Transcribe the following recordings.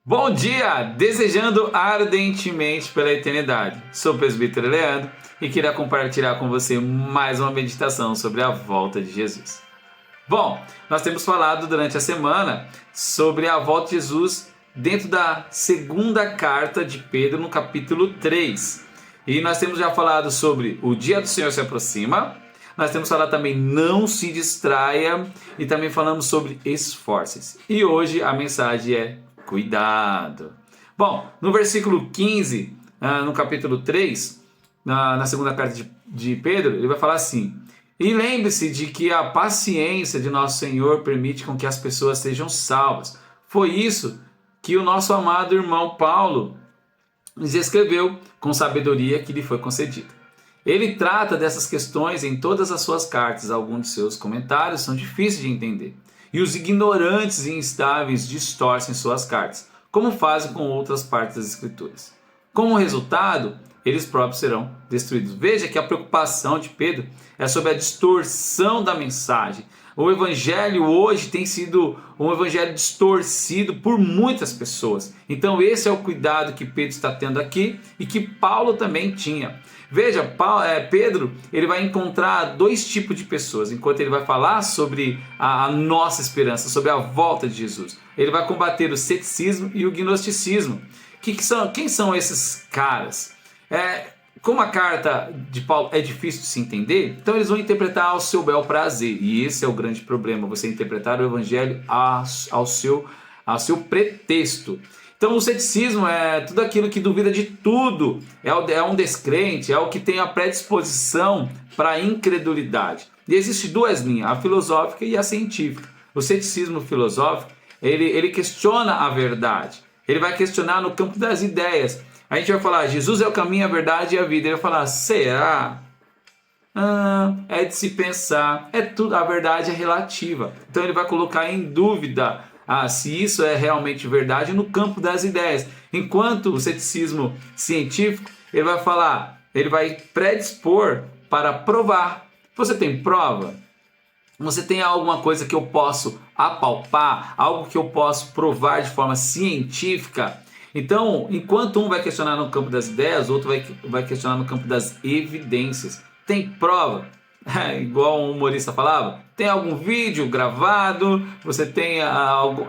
Bom dia! Desejando ardentemente pela eternidade. Sou o presbítero Leandro e queria compartilhar com você mais uma meditação sobre a volta de Jesus. Bom, nós temos falado durante a semana sobre a volta de Jesus dentro da segunda carta de Pedro, no capítulo 3. E nós temos já falado sobre o dia do Senhor se aproxima. Nós temos falado também não se distraia e também falamos sobre esforços. E hoje a mensagem é cuidado. Bom, no versículo 15, no capítulo 3, na segunda carta de Pedro, ele vai falar assim: e lembre-se de que a paciência de nosso Senhor permite com que as pessoas sejam salvas. Foi isso que o nosso amado irmão Paulo nos escreveu com sabedoria que lhe foi concedida. Ele trata dessas questões em todas as suas cartas. Alguns de seus comentários são difíceis de entender. E os ignorantes e instáveis distorcem suas cartas, como fazem com outras partes das Escrituras. Como resultado, eles próprios serão destruídos. Veja que a preocupação de Pedro é sobre a distorção da mensagem. O evangelho hoje tem sido um evangelho distorcido por muitas pessoas. Então esse é o cuidado que Pedro está tendo aqui e que Paulo também tinha. Veja, Pedro ele vai encontrar dois tipos de pessoas, enquanto ele vai falar sobre a nossa esperança, sobre a volta de Jesus. Ele vai combater o ceticismo e o gnosticismo. Quem são esses caras? Como a carta de Paulo é difícil de se entender, então eles vão interpretar ao seu bel prazer. E esse é o grande problema, você interpretar o evangelho ao seu pretexto. Então o ceticismo é tudo aquilo que duvida de tudo, é um descrente, é o que tem a predisposição para a incredulidade. E existem duas linhas, a filosófica e a científica. O ceticismo filosófico, ele questiona a verdade, ele vai questionar no campo das ideias. A gente vai falar, Jesus é o caminho, a verdade e a vida. Ele vai falar, será? É de se pensar, tudo, a verdade é relativa. Então ele vai colocar em dúvida se isso é realmente verdade no campo das ideias. Enquanto o ceticismo científico, ele vai falar, ele vai predispor para provar. Você tem prova? Você tem alguma coisa que eu posso apalpar? Algo que eu posso provar de forma científica? Então, enquanto um vai questionar no campo das ideias, o outro vai questionar no campo das evidências. Tem prova? Igual um humorista falava, tem algum vídeo gravado? Você tem algum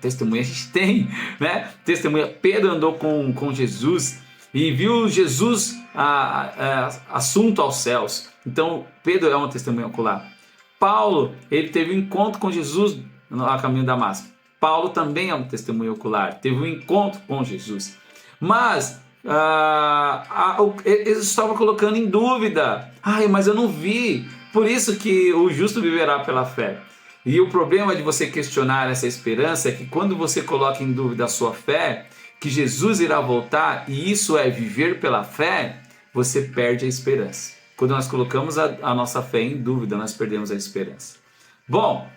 testemunha? A gente tem, né? Testemunha. Pedro andou com Jesus e viu Jesus assunto aos céus. Então, Pedro é uma testemunha ocular. Paulo, ele teve um encontro com Jesus no caminho de Damasco. Paulo também é um testemunho ocular, teve um encontro com Jesus. Mas eles estavam colocando em dúvida. Mas eu não vi. Por isso que o justo viverá pela fé. E o problema de você questionar essa esperança é que quando você coloca em dúvida a sua fé, que Jesus irá voltar, e isso é viver pela fé, você perde a esperança. Quando nós colocamos a nossa fé em dúvida, nós perdemos a esperança. Bom,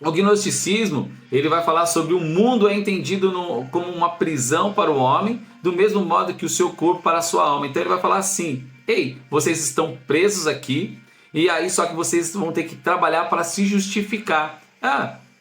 o gnosticismo, ele vai falar sobre o mundo é entendido como uma prisão para o homem, do mesmo modo que o seu corpo para a sua alma. Então ele vai falar assim, vocês estão presos aqui, e aí só que vocês vão ter que trabalhar para se justificar.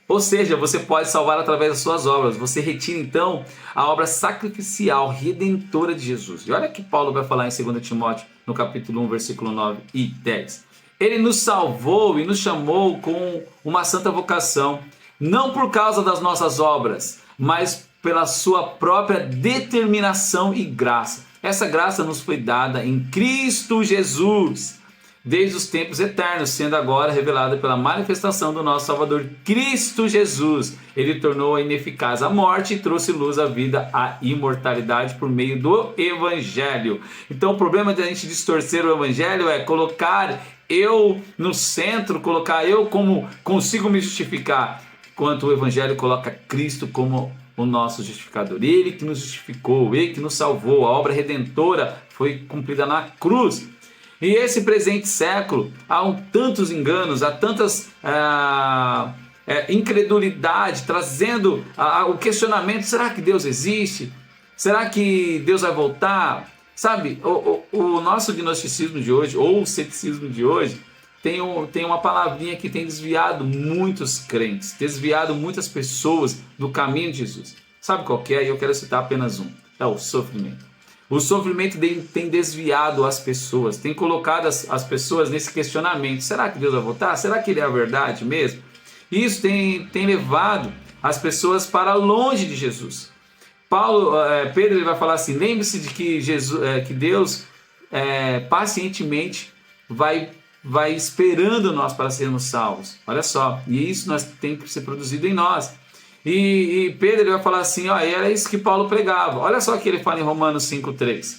Ou seja, você pode salvar através das suas obras. Você retira então a obra sacrificial, redentora de Jesus. E olha que Paulo vai falar em 2 Timóteo, no capítulo 1, versículo 9 e 10. Ele nos salvou e nos chamou com uma santa vocação, não por causa das nossas obras, mas pela sua própria determinação e graça. Essa graça nos foi dada em Cristo Jesus, desde os tempos eternos, sendo agora revelada pela manifestação do nosso Salvador, Cristo Jesus. Ele tornou ineficaz a morte e trouxe luz à vida, à imortalidade por meio do Evangelho. Então o problema de a gente distorcer o Evangelho é colocar eu no centro, colocar eu como consigo me justificar, enquanto o Evangelho coloca Cristo como o nosso justificador. Ele que nos justificou, ele que nos salvou, a obra redentora foi cumprida na cruz. E esse presente século, há tantos enganos, há tantas incredulidade, trazendo o questionamento, será que Deus existe? Será que Deus vai voltar? Sabe, o nosso gnosticismo de hoje, ou o ceticismo de hoje, tem uma palavrinha que tem desviado muitos crentes, desviado muitas pessoas do caminho de Jesus. Sabe qual que é? E eu quero citar apenas um. É o sofrimento. O sofrimento tem desviado as pessoas, tem colocado as pessoas nesse questionamento. Será que Deus vai voltar? Será que Ele é a verdade mesmo? Isso tem levado as pessoas para longe de Jesus. Pedro ele vai falar assim, lembre-se de que, que Deus pacientemente vai esperando nós para sermos salvos. Olha só, e isso tem que ser produzido em nós. E Pedro ele vai falar assim, era isso que Paulo pregava. Olha só o que ele fala em Romanos 5,3.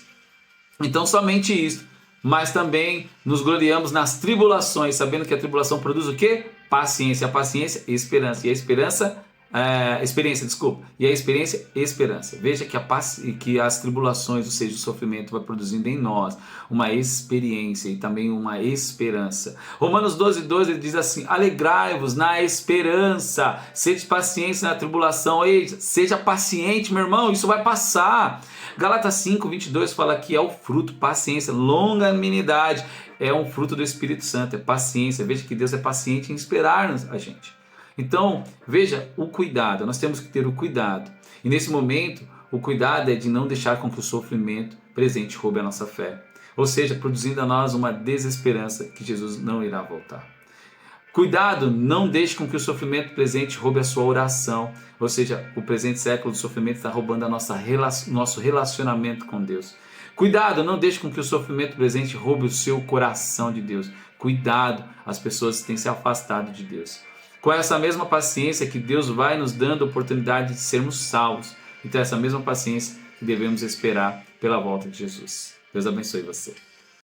Então somente isso, mas também nos gloriamos nas tribulações, sabendo que a tribulação produz o quê? Paciência. A paciência, esperança. E a esperança, experiência, desculpa. E a experiência, esperança. Veja que as tribulações, ou seja, o sofrimento, vai produzindo em nós uma experiência e também uma esperança. Romanos 12,12 ele diz assim, alegrai-vos na esperança, sede pacientes na tribulação. Ei, seja paciente, meu irmão, isso vai passar. Galatas 5,22 fala que é o fruto, paciência, longanimidade, é um fruto do Espírito Santo, é paciência. Veja que Deus é paciente em esperar a gente. Então, veja o cuidado, nós temos que ter o cuidado. E nesse momento, o cuidado é de não deixar com que o sofrimento presente roube a nossa fé. Ou seja, produzindo a nós uma desesperança que Jesus não irá voltar. Cuidado, não deixe com que o sofrimento presente roube a sua oração. Ou seja, o presente século do sofrimento está roubando a nosso relacionamento com Deus. Cuidado, não deixe com que o sofrimento presente roube o seu coração de Deus. Cuidado, as pessoas têm se afastado de Deus. Com essa mesma paciência que Deus vai nos dando a oportunidade de sermos salvos. Então essa mesma paciência que devemos esperar pela volta de Jesus. Deus abençoe você.